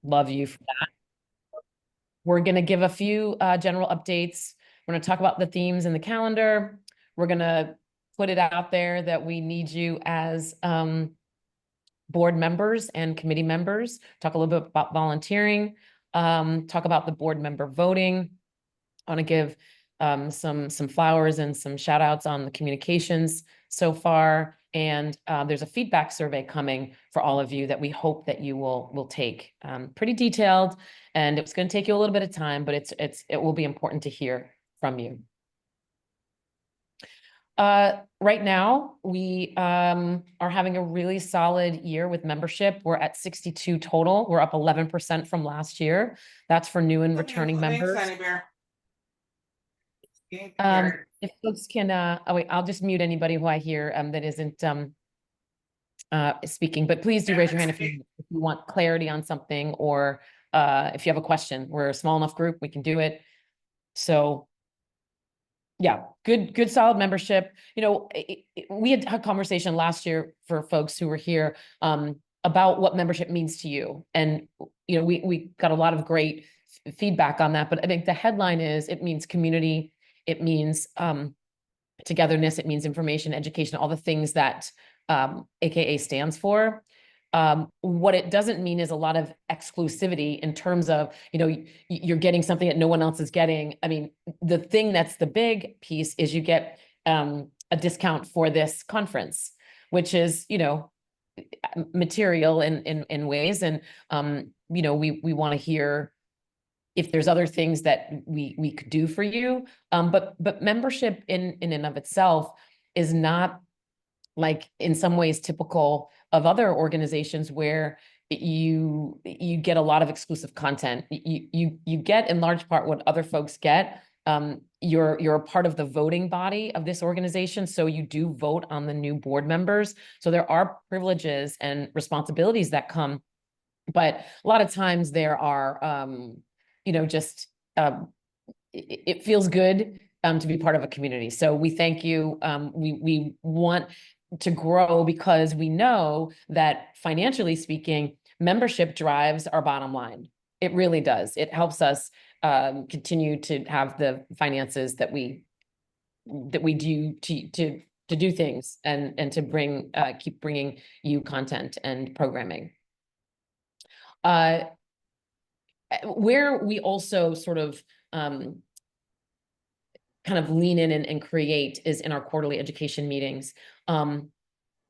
Love you for that. We're going to give a few general updates. We're going to talk about the themes in the calendar. We're going to put it out there that we need you as board members and committee members. Talk a little bit about volunteering. Talk about the board member voting. I want to give some flowers and some shout outs on the communications so far. And there's a feedback survey coming for all of you that we hope that you will take. Pretty detailed, and it's going to take you a little bit of time, but it will be important to hear from you. Right now, we are having a really solid year with membership. We're at 62 total. We're up 11% from last year. That's for new and returning members. If folks can, oh wait, I'll just mute anybody who I hear that isn't speaking, but please do raise your hand if you want clarity on something, or if you have a question. We're a small enough group, we can do it. So yeah, good solid membership. You know, we had a conversation last year for folks who were here about what membership means to you. And, you know, we got a lot of great feedback on that, but I think the headline is it means community, it means togetherness, it means information, education, all the things that AKA stands for. What it doesn't mean is a lot of exclusivity in terms of, you know, you're getting something that no one else is getting. I mean, the thing that's the big piece is you get a discount for this conference, which is, you know, material in ways. And, you know, we want to hear if there's other things that we could do for you. But membership in and of itself is not, like, in some ways typical of other organizations where you get a lot of exclusive content. You get in large part what other folks get. You're a part of the voting body of this organization, so you do vote on the new board members. So there are privileges and responsibilities that come, but a lot of times there are, you know, just it feels good to be part of a community. So we thank you. We want to grow because we know that, financially speaking, membership drives our bottom line. It really does. It helps us continue to have the finances that we do to do things and to bring keep bringing you content and programming. Where we also sort of kind of lean in and create is in our quarterly education meetings.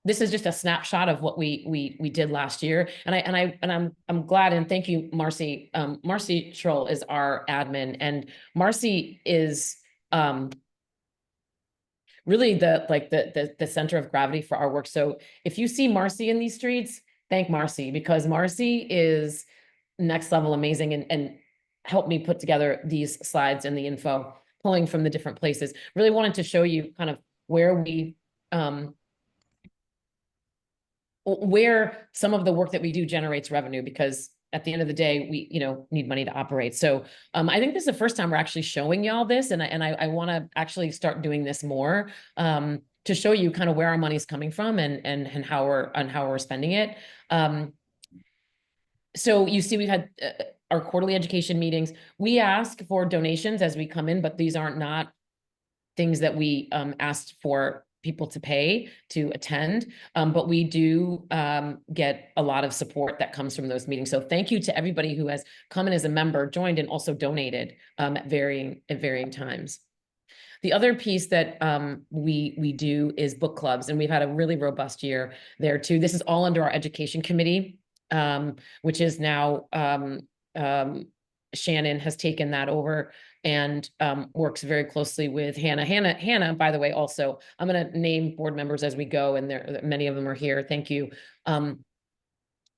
This is just a snapshot of what we did last year, and I'm glad, and thank you, Marcy. Marcy Schroll is our admin, and Marcy is really the center of gravity for our work. So if you see Marcy in these streets, thank Marcy, because Marcy is next level amazing and helped me put together these slides and the info, pulling from the different places. Really wanted to show you kind of where we where some of the work that we do generates revenue, because at the end of the day, we, you know, need money to operate. So I think this is the first time we're actually showing y'all this, and I want to actually start doing this more to show you kind of where our money's coming from and how we're spending it. So you see, we've had our quarterly education meetings. We ask for donations as we come in, but these aren't not things that we asked for people to pay to attend. But we do get a lot of support that comes from those meetings. So thank you to everybody who has come in as a member, joined, and also donated at varying times. The other piece that we do is book clubs, and we've had a really robust year there too. This is all under our education committee, which is now Shannon has taken that over and works very closely with Hannah. Hannah, by the way, also, I'm going to name board members as we go, and many of them are here. Thank you.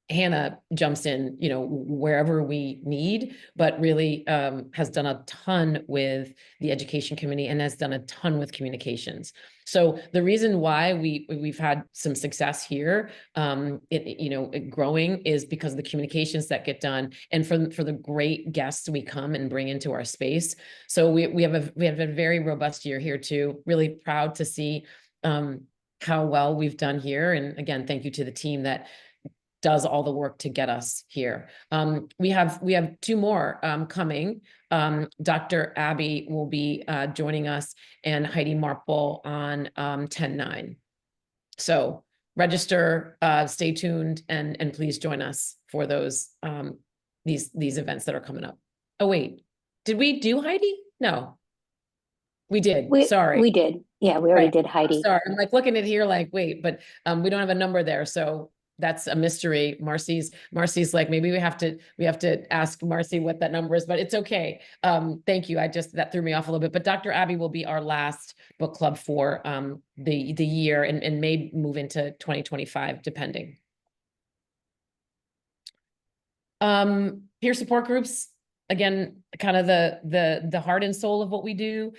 Hannah jumps in, you know, wherever we need, but really has done a ton with the education committee and has done a ton with communications. So the reason why we've had some success here, growing, is because of the communications that get done, and for the great guests we come and bring into our space. So we have a very robust year here too. Really proud to see how well we've done here, and again, thank you to the team that does all the work to get us here. We have 2 more coming. Dr. Abby will be joining us, and Heidi Marple on 10/9. So register, stay tuned, and please join us for those these events that are coming up. Oh wait, did we do Heidi? No, we did. Sorry. We did. Yeah, we already Right. did Heidi. Sorry, I'm like looking at here like, wait, but we don't have a number there, so that's a mystery. Marcy's like, maybe we have to ask Marcy what that number is, but it's okay. Thank you. That threw me off a little bit. But Dr. Abby will be our last book club for the year, and may move into 2025 depending. Peer support groups, again, kind of the heart and soul of what we do.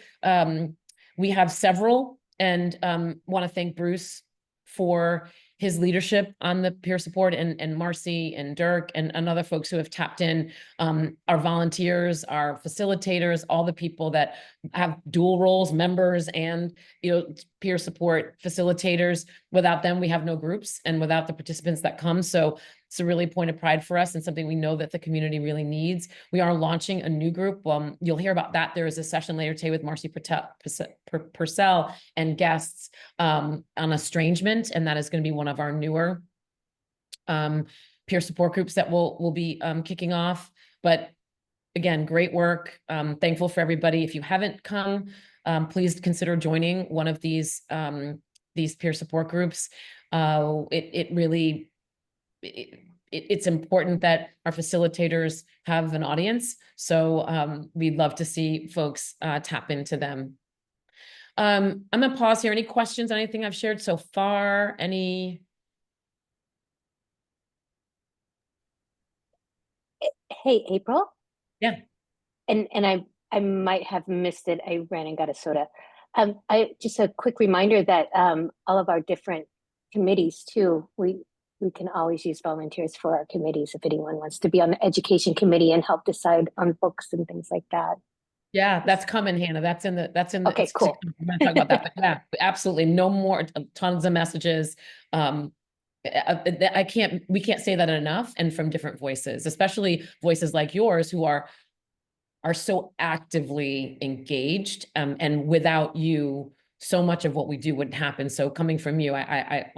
We have several, and want to thank Bruce for his leadership on the peer support, and Marcy and Dirk and other folks who have tapped in, our volunteers, our facilitators, all the people that have dual roles, members and, peer support facilitators. Without them, we have no groups, and without the participants that come. So it's a really point of pride for us, and something we know that the community really needs. We are launching a new group. You'll hear about that. There is a session later today with Marcy Purcell and guests on estrangement, and that is going to be one of our newer peer support groups that we'll be kicking off. But again, great work. Thankful for everybody. If you haven't come, please consider joining one of these peer support groups. It's important that our facilitators have an audience. So we'd love to see folks tap into them. I'm gonna pause here. Any questions on anything I've shared so far? Any? Hey, April? Yeah. And I might have missed it. I ran and got a soda. Just a quick reminder that all of our different committees too, we can always use volunteers for our committees if anyone wants to be on the education committee and help decide on books and things like that. Yeah, that's coming, Hannah. That's in the. Okay, cool. I'm gonna talk about that, but yeah, absolutely. No more, tons of messages. We can't say that enough, and from different voices, especially voices like yours who are so actively engaged. And without you, so much of what we do wouldn't happen. So coming from you, I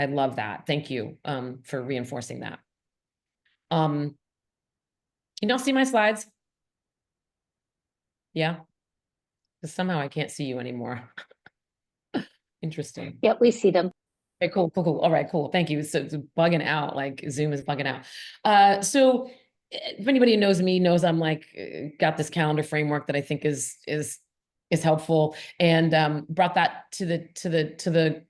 love that. Thank you for reinforcing that. Can y'all see my slides? Yeah, because somehow I can't see you anymore. Interesting. Yep, we see them. Okay, cool. All right, cool. Thank you. So it's bugging out, like Zoom is bugging out. So if anybody who knows me knows I'm like got this calendar framework that I think is helpful, and brought that to the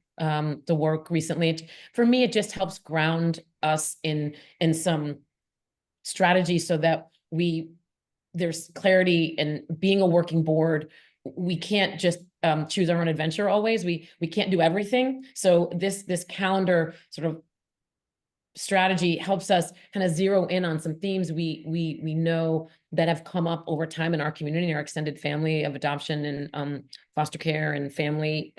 work recently. For me, it just helps ground us in some strategy so that there's clarity, and being a working board, we can't just choose our own adventure always. We can't do everything. So this calendar sort of strategy helps us kind of zero in on some themes we know that have come up over time in our community, our extended family of adoption and foster care and family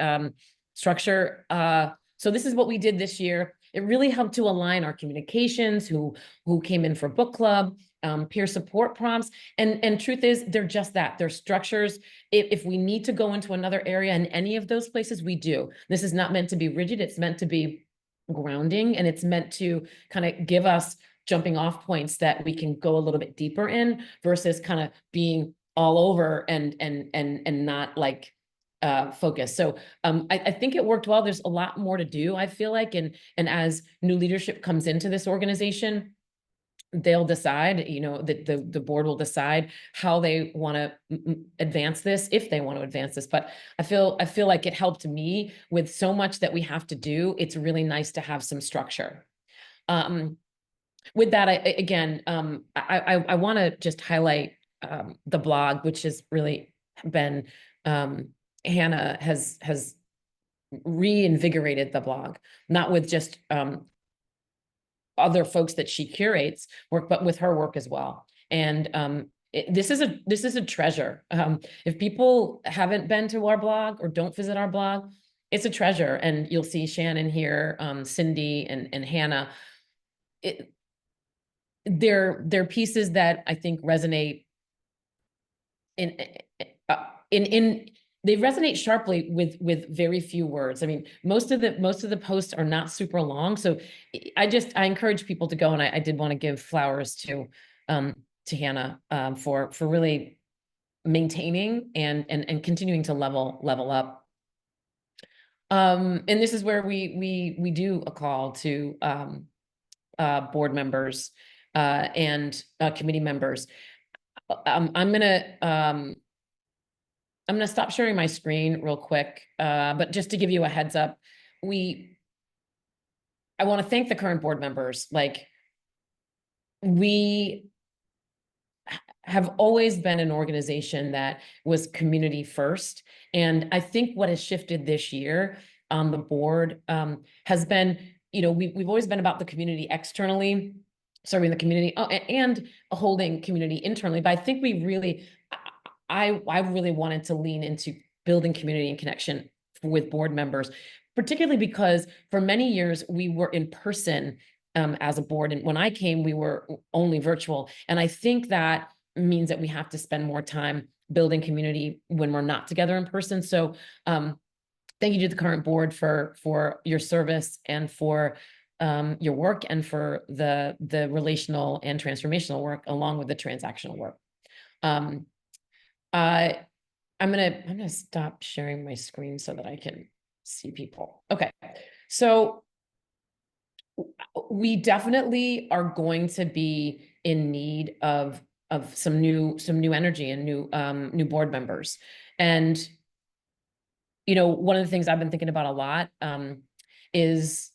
structure. So this is what we did this year. It really helped to align our communications, who came in for book club, peer support prompts, and truth is, they're just that. They're structures. If we need to go into another area in any of those places, we do. This is not meant to be rigid. It's meant to be grounding, and it's meant to kind of give us jumping off points that we can go a little bit deeper in, versus kind of being all over and not like focus. So I think it worked well. There's a lot more to do, I feel like, and as new leadership comes into this organization, they'll decide, that the board will decide how they want to advance this, if they want to advance this. But I feel like it helped me with so much that we have to do. It's really nice to have some structure. With that, I want to just highlight the blog, which has really been, Hannah has reinvigorated the blog, not with just other folks that she curates work, but with her work as well. And this is a treasure. If people haven't been to our blog or don't visit our blog, it's a treasure. And you'll see Shannon here, Cindy and Hannah. they're pieces that I think resonate in they resonate sharply with very few words. I mean, most of the posts are not super long. So I encourage people to go, and I did want to give flowers to Hannah for really maintaining and continuing to level up. And this is where we do a call to board members and committee members. I'm gonna stop sharing my screen real quick, but just to give you a heads up, I want to thank the current board members. Like, we have always been an organization that was community first. And I think what has shifted this year on the board has been, we've always been about the community externally, serving the community and holding community internally. But I think we really, I really wanted to lean into building community and connection with board members, particularly because for many years we were in person as a board. And when I came, we were only virtual. And I think that means that we have to spend more time building community when we're not together in person. So thank you to the current board for your service and for your work, and for the relational and transformational work along with the transactional work. I'm gonna stop sharing my screen so that I can see people. Okay, so we definitely are going to be in need of some new energy and new board members. And one of the things I've been thinking about a lot is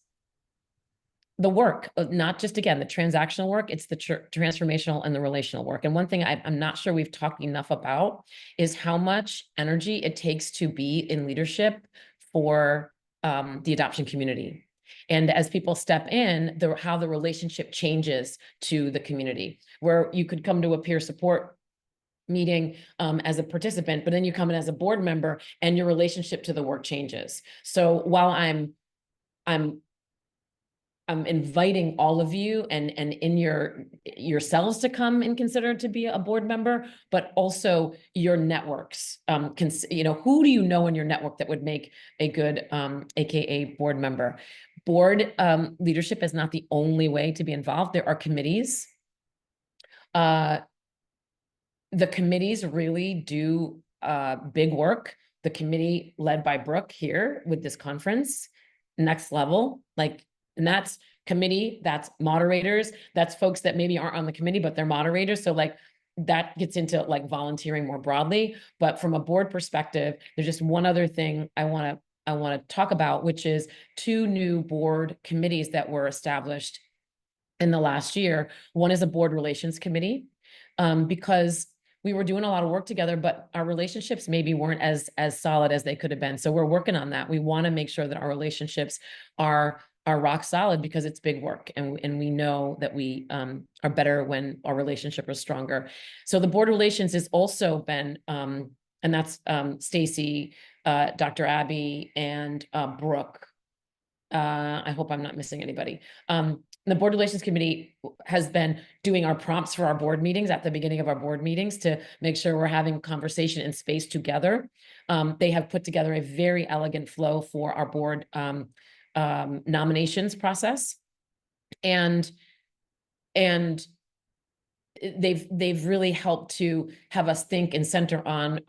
the work, not just, again, the transactional work, it's the transformational and the relational work. And one thing I'm not sure we've talked enough about is how much energy it takes to be in leadership for the adoption community. And as people step in, how the relationship changes to the community, where you could come to a peer support meeting as a participant, but then you come in as a board member and your relationship to the work changes. So while I'm inviting all of you and in yourselves to come and consider to be a board member, but also your networks. Who do you know in your network that would make a good AKA board member? Board leadership is not the only way to be involved. There are committees. The committees really do big work. The committee led by Brooke here with this conference, next level, and that's committee, that's moderators, that's folks that maybe aren't on the committee, but they're moderators. So that gets into volunteering more broadly. But from a board perspective, there's just one other thing I want to talk about, which is 2 new board committees that were established in the last year. One is a board relations committee, because we were doing a lot of work together, but our relationships maybe weren't as solid as they could have been. So we're working on that. We want to make sure that our relationships are rock solid, because it's big work, and we know that we are better when our relationship is stronger. So the board relations has also been, and that's Stacy, Dr. Abby, and Brooke. I hope I'm not missing anybody. The board relations committee has been doing our prompts for our board meetings at the beginning of our board meetings to make sure we're having conversation in space together. They have put together a very elegant flow for our board nominations process, and they've really helped to have us think and center on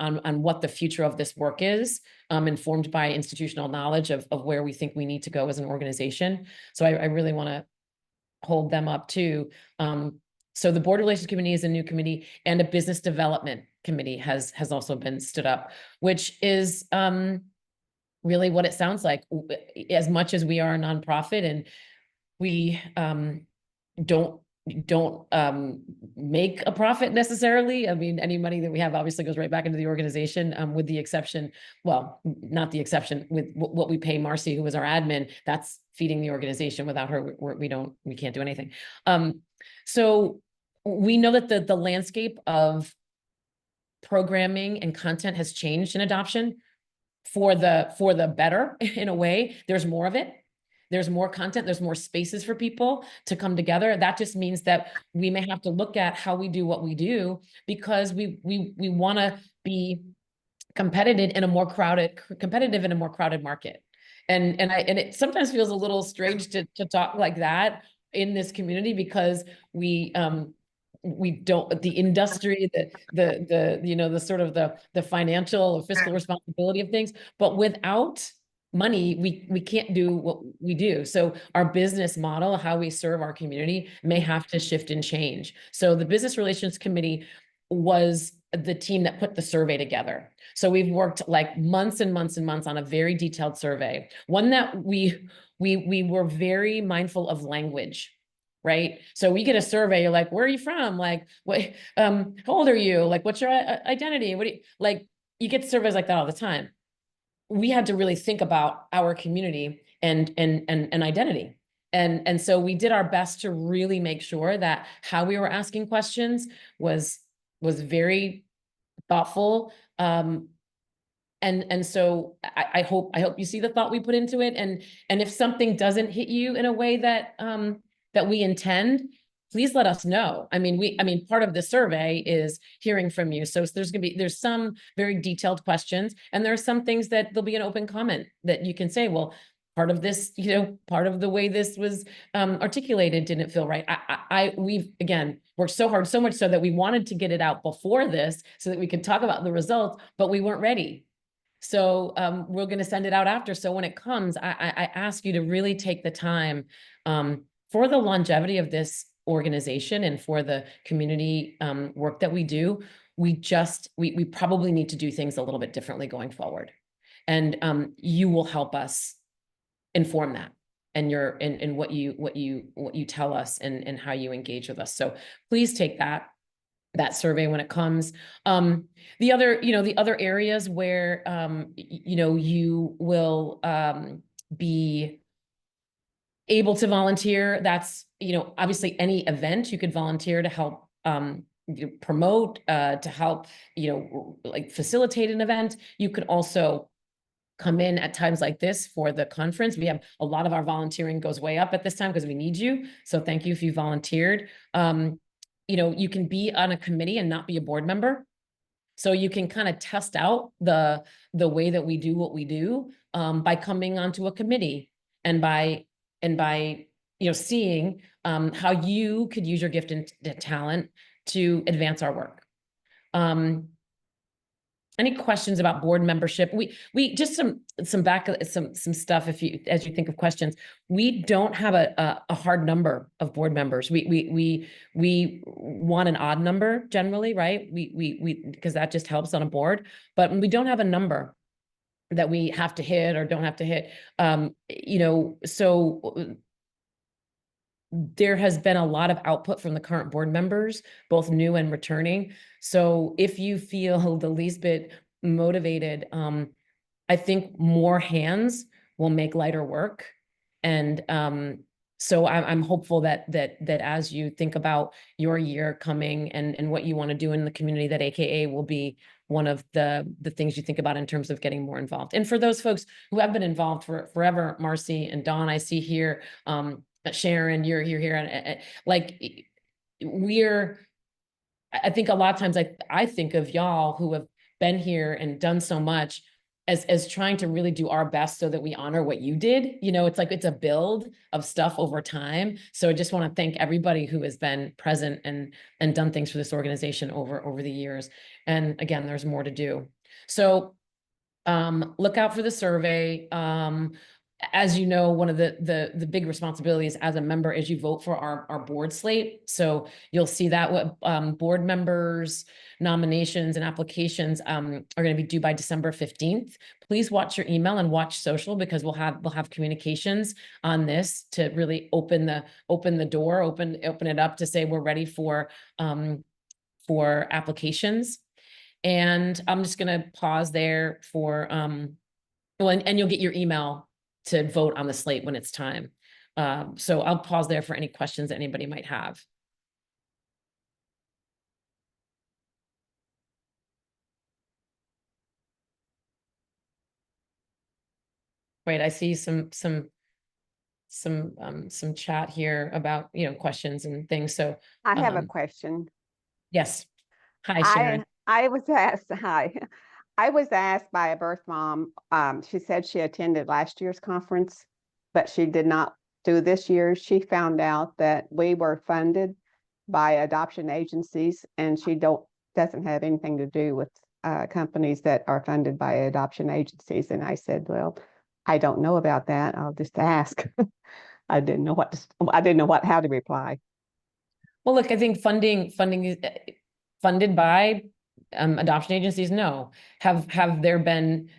what the future of this work is, informed by institutional knowledge of where we think we need to go as an organization. So I really want to hold them up too. So the board relations committee is a new committee, and a business development committee has also been stood up, which is really what it sounds like. As much as we are a nonprofit and we don't make a profit necessarily. I mean, any money that we have obviously goes right back into the organization, with the exception, well, not the exception, with what we pay Marcy, who is our admin, that's feeding the organization. Without her, we can't do anything. So we know that the landscape of programming and content has changed in adoption for the better in a way. There's more of it. there's more content, there's more spaces for people to come together. That just means that we may have to look at how we do what we do, because we want to be competitive in a more crowded market. And it sometimes feels a little strange to talk like that in this community, because we don't, the industry, the you know, the sort of the financial or fiscal responsibility of things, but without money, we can't do what we do. So our business model, how we serve our community, may have to shift and change. So the Business Relations Committee was the team that put the survey together. So we've worked like months and months and months on a very detailed survey. One that we were very mindful of language, right? So we get a survey, you're like, where are you from? Like, what, how old are you? Like, what's your identity? What do you, like, you get surveys like that all the time. We had to really think about our community and identity. And so we did our best to really make sure that how we were asking questions was very thoughtful. And so I hope you see the thought we put into it. And if something doesn't hit you in a way that that we intend, please let us know. I mean, part of the survey is hearing from you. So there's some very detailed questions, and there are some things that there'll be an open comment that you can say, well, part of this, you know, part of the way this was articulated didn't feel right. We've, again, worked so hard, so much so that we wanted to get it out before this so that we could talk about the results, but we weren't ready. So we're going to send it out after. So when it comes, I ask you to really take the time for the longevity of this organization and for the community work that we do. We probably need to do things a little bit differently going forward. And you will help us inform that, and what you tell us and how you engage with us. So please take that survey when it comes. The other areas where you will be able to volunteer, that's obviously any event you could volunteer to help promote, to help like facilitate an event. You could also come in at times like this for the conference. We have a lot of our volunteering goes way up at this time because we need you. So thank you if you volunteered. You can be on a committee and not be a board member. So you can kind of test out the way that we do what we do by coming onto a committee and by seeing how you could use your gift and talent to advance our work. Any questions about board membership? We just some stuff as you think of questions. We don't have a hard number of board members. We want an odd number generally, right? We because that just helps on a board, but we don't have a number that we have to hit or don't have to hit. So there has been a lot of output from the current board members, both new and returning. So if you feel the least bit motivated, I think more hands will make lighter work. And so I'm hopeful that as you think about your year coming and what you want to do in the community, that AKA will be one of the things you think about in terms of getting more involved. And for those folks who have been involved for forever, Marcy and Dawn, I see here, Sharon, you're here, and like I think a lot of times I think of y'all who have been here and done so much as trying to really do our best so that we honor what you did. It's like it's a build of stuff over time. So I just want to thank everybody who has been present and done things for this organization over the years. And again, there's more to do. So look out for the survey. As you know, one of the big responsibilities as a member is you vote for our board slate. So you'll see that what board members nominations and applications are going to be due by December 15th. Please watch your email and watch social, because we'll have communications on this to really open the door, open it up to say we're ready for applications. And I'm just going to pause there for well, and you'll get your email to vote on the slate when it's time. So I'll pause there for any questions that anybody might have. Right, I see some some chat here about, questions and things. So, I have a um, question. yes. Hi, Sharon. I was asked, hi. I was asked by a birth mom. She said she attended last year's conference, but she did not do this year. She found out that we were funded by adoption agencies, and she doesn't have anything to do with companies that are funded by adoption agencies. And I said, well, I don't know about that. I'll just ask. I didn't know how to reply. Well, look, I think funding is funded by adoption agencies. No, have there been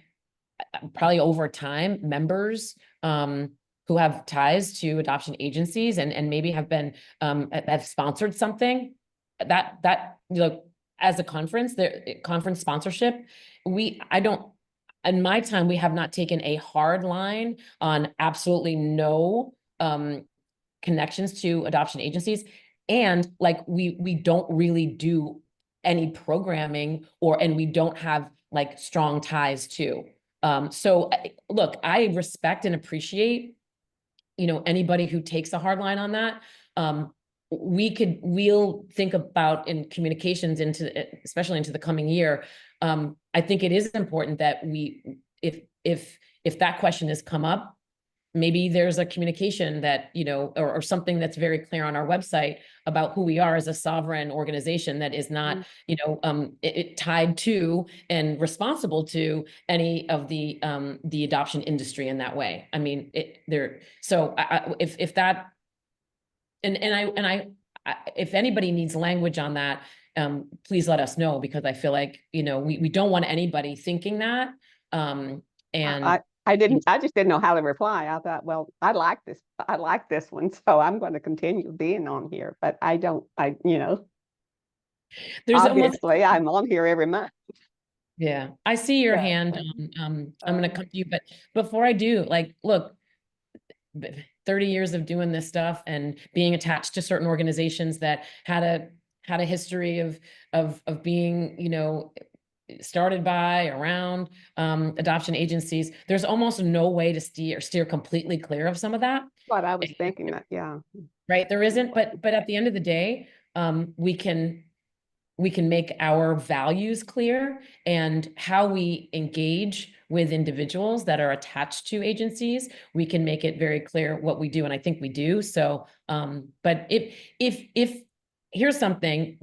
probably over time members who have ties to adoption agencies and maybe have been have sponsored something that as a conference, the conference sponsorship, I don't, in my time, we have not taken a hard line on absolutely no connections to adoption agencies. And like, we don't really do any programming and we don't have like strong ties to. So look, I respect and appreciate, anybody who takes a hard line on that. We'll think about in communications especially into the coming year. I think it is important that if that question has come up, maybe there's a communication that, or something that's very clear on our website about who we are as a sovereign organization that is not, tied to and responsible to any of the adoption industry in that way. I mean, so if that, if anybody needs language on that, please let us know, because I feel like, we don't want anybody thinking that. I just didn't know how to reply. I thought, well, I like this one, so I'm going to continue being on here, but there's obviously I'm on here every month. Yeah, I see your hand. I'm going to come to you, but before I do, look, 30 years of doing this stuff and being attached to certain organizations that had a history of being, started by around adoption agencies. There's almost no way to steer completely clear of some of that. But I was thinking that, yeah. Right, there isn't, but at the end of the day, we can make our values clear and how we engage with individuals that are attached to agencies. We can make it very clear what we do, and I think we do. So, but if here's something,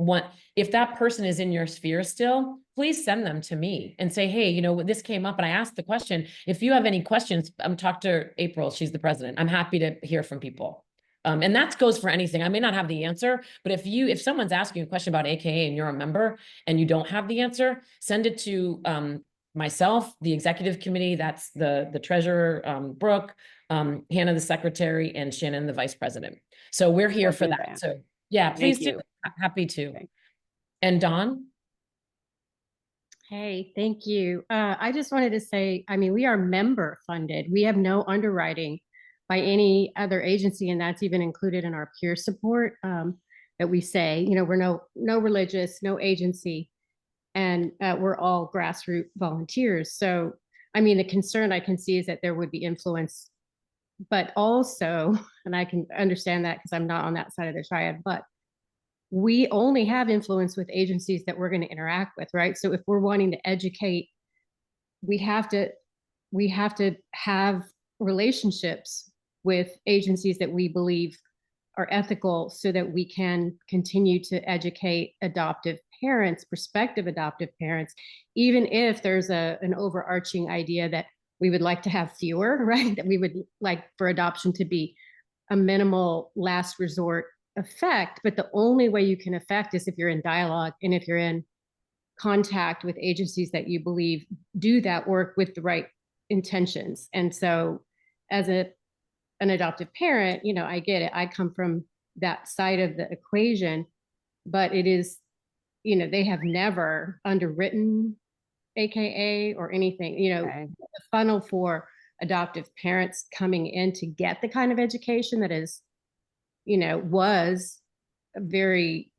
if that person is in your sphere still, please send them to me and say, hey, this came up and I asked the question. If you have any questions, talk to April. She's the president. I'm happy to hear from people. And that goes for anything. I may not have the answer, but if someone's asking a question about AKA and you're a member and you don't have the answer, send it to myself, the executive committee. That's the treasurer, Brooke, Hannah, the secretary, and Shannon, the vice president. So we're here for that. So yeah, please do. Happy to. Okay. And Dawn? Hey, thank you. I just wanted to say, I mean, we are member funded. We have no underwriting by any other agency, and that's even included in our peer support that we say, we're no religious, no agency, and we're all grassroots volunteers. So, I mean, the concern I can see is that there would be influence, but also, and I can understand that because I'm not on that side of the triad, but we only have influence with agencies that we're going to interact with, right? So if we're wanting to educate, we have to have relationships with agencies that we believe are ethical so that we can continue to educate adoptive parents, prospective adoptive parents, even if there's an overarching idea that we would like to have fewer, right? That we would like for adoption to be a minimal last resort effect. But the only way you can affect is if you're in dialogue and if you're in contact with agencies that you believe do that work with the right intentions. And so as an adoptive parent, I get it. I come from that side of the equation, but it is, they have never underwritten AKA or anything, okay. The funnel for adoptive parents coming in to get the kind of education that is, was very,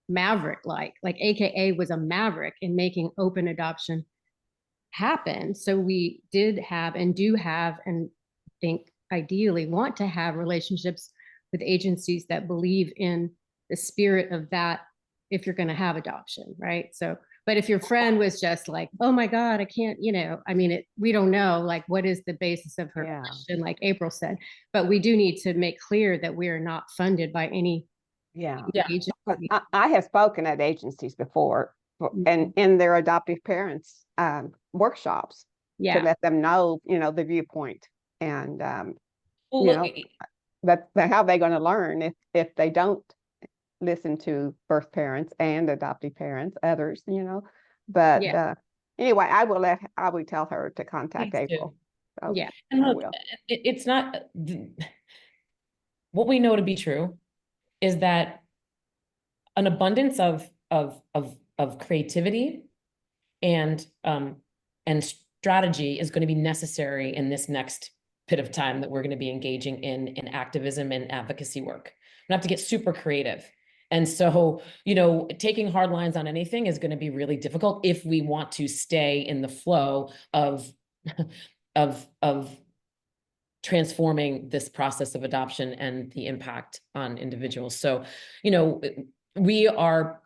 maverick like AKA was a maverick in making open adoption happen. So we did have and do have and think ideally want to have relationships with agencies that believe in the spirit of that if you're going to have adoption, right? So, but if your friend was just like, oh my God, I can't, I mean, we don't know, like, what is the basis of her Yeah. question, like April said, but we do need to make clear that we are not funded by any Yeah. Yeah. agency. But I have spoken at agencies before Mhm. and in their adoptive parents workshops to Yeah, let them know, the viewpoint and, Well, you look, know, but how are they going to learn if they don't listen to birth parents and adoptive parents, others, but Yeah. anyway, I will tell her to contact please do. April. So yeah, And I look, will. it's not, what we know to be true is that an abundance of creativity and strategy is going to be necessary in this next bit of time that we're going to be engaging in activism and advocacy work. We have to get super creative. And so, taking hard lines on anything is going to be really difficult if we want to stay in the flow of of transforming this process of adoption and the impact on individuals. So, we are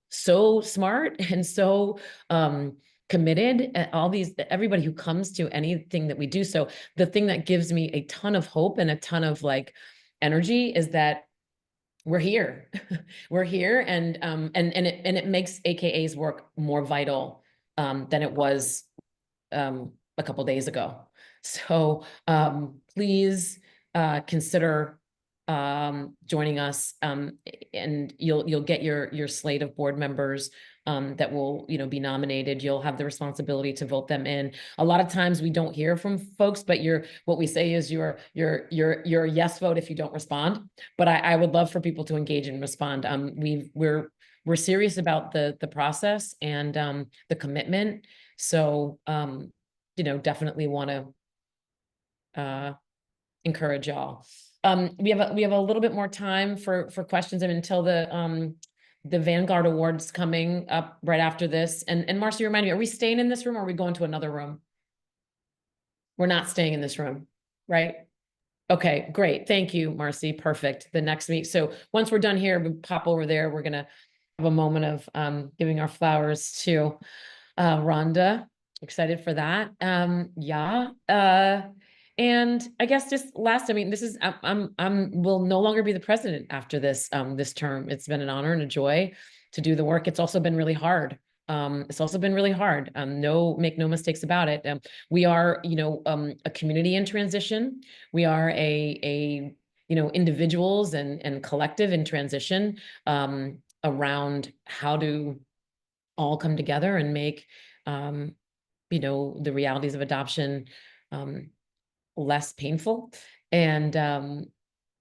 so smart and so committed, everybody who comes to anything that we do. So the thing that gives me a ton of hope and a ton of like energy is that we're here. We're here, and it makes AKA's work more vital than it was a couple days ago. So please consider joining us, and you'll get your slate of board members that will be nominated. You'll have the responsibility to vote them in. A lot of times we don't hear from folks, but what we say is you're a yes vote if you don't respond. But I would love for people to engage and respond. We're serious about the process and the commitment. So definitely want to encourage y'all. We have a little bit more time for questions until the Vanguard Awards coming up right after this. And Marcy, remind me, are we staying in this room or are we going to another room? We're not staying in this room, right? Okay, great. Thank you, Marcy. Perfect. The next week. So once we're done here, we pop over there. We're gonna have a moment of giving our flowers to Rhonda. Excited for that. Yeah. And I guess just last, I mean, this is will no longer be the president after this this term. It's been an honor and a joy to do the work. It's also been really hard. It's also been really hard. Make no mistakes about it. We are, a community in transition. We are a individuals and collective in transition around how to all come together and make the realities of adoption less painful. And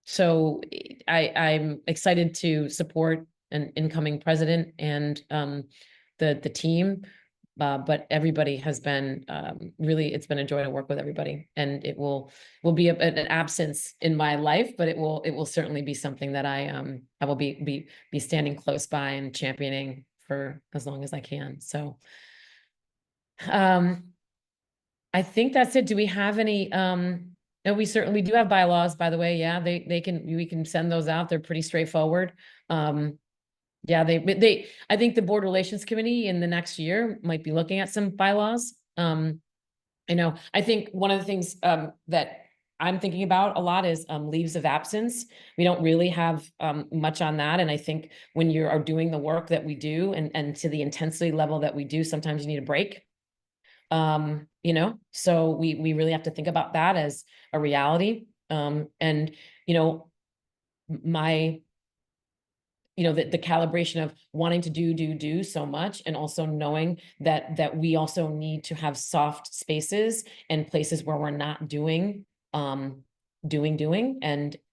so I'm excited to support an incoming president and the team. But everybody has been really, it's been a joy to work with everybody, and it will be an absence in my life, but it will certainly be something that I will be standing close by and championing for as long as I can. So I think that's it. Do we have any no, we certainly do have bylaws, by the way. Yeah, we can send those out. They're pretty straightforward. Yeah, I think the Board Relations Committee in the next year might be looking at some bylaws. I think one of the things that I'm thinking about a lot is leaves of absence. We don't really have much on that. And I think when you are doing the work that we do and to the intensity level that we do, sometimes you need a break. So we really have to think about that as a reality. And my the calibration of wanting to do so much, and also knowing that we also need to have soft spaces and places where we're not doing, and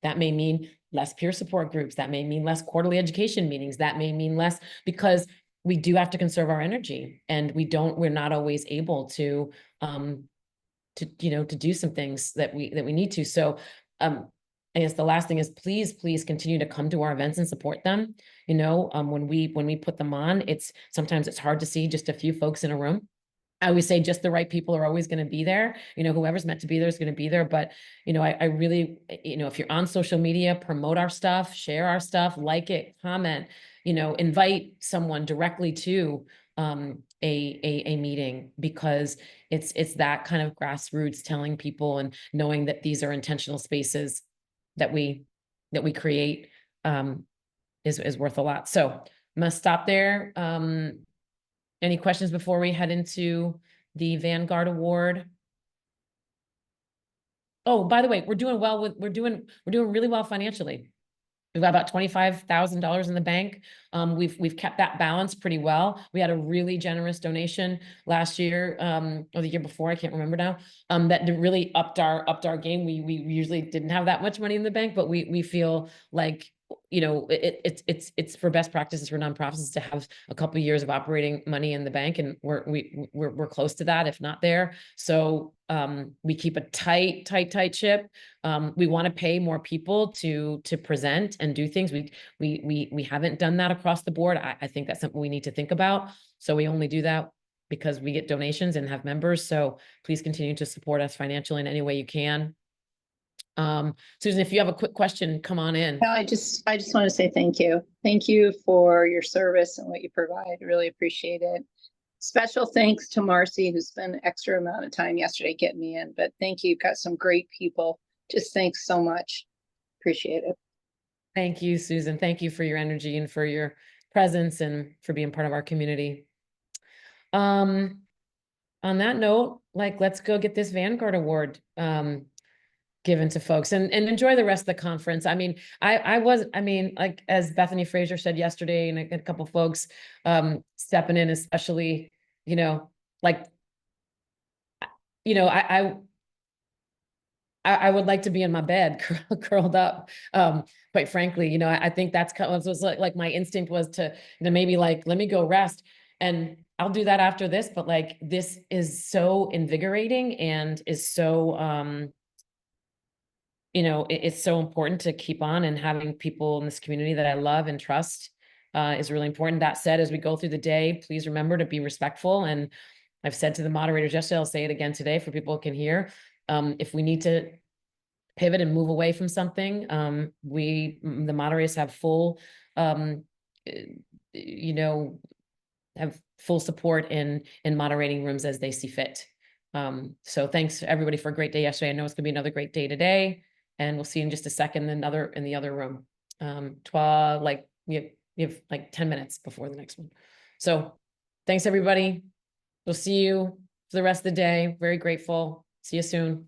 that may mean less peer support groups, that may mean less quarterly education meetings, that may mean less, because we do have to conserve our energy, and we're not always able to do some things that we need to. So I guess the last thing is please continue to come to our events and support them. When we put them on, sometimes it's hard to see just a few folks in a room. I always say just the right people are always going to be there. Whoever's meant to be there is going to be there. But, I really, if you're on social media, promote our stuff, share our stuff, like it, comment, invite someone directly to a meeting, because it's that kind of grassroots telling people and knowing that these are intentional spaces that we create is worth a lot. So I'm gonna stop there. Any questions before we head into the Vanguard Award? Oh, by the way, we're doing really well financially. We've got about $25,000 in the bank. We've kept that balance pretty well. We had a really generous donation last year, or the year before, I can't remember now. That really upped our game. We usually didn't have that much money in the bank, but we feel like, it's for best practices for nonprofits to have a couple of years of operating money in the bank, and we're close to that, if not there. So we keep a tight ship. We want to pay more people to present and do things. We haven't done that across the board. I think that's something we need to think about. So we only do that because we get donations and have members. So please continue to support us financially in any way you can. Susan, if you have a quick question, come on in. No, I just want to say thank you. Thank you for your service and what you provide. Really appreciate it. Special thanks to Marcy, who spent an extra amount of time yesterday getting me in, but thank you. You've got some great people. Just thanks so much. Appreciate it. Thank you, Susan. Thank you for your energy and for your presence and for being part of our community. On that note, let's go get this Vanguard Award given to folks and enjoy the rest of the conference. I mean, like as Bethany Fraser said yesterday, and a couple folks stepping in, especially, I would like to be in my bed curled up. Quite frankly, I think that's kind of was like my instinct was to maybe let me go rest, and I'll do that after this. But this is so invigorating and is so it's so important to keep on, and having people in this community that I love and trust is really important. That said, as we go through the day, please remember to be respectful. And I've said to the moderators yesterday, I'll say it again today for people who can hear. If we need to pivot and move away from something, the moderators have full, have full support in moderating rooms as they see fit. So thanks everybody for a great day yesterday. I know it's gonna be another great day today, and we'll see in just a second in the other room. You have 10 minutes before the next one. So thanks everybody. We'll see you for the rest of the day. Very grateful. See you soon.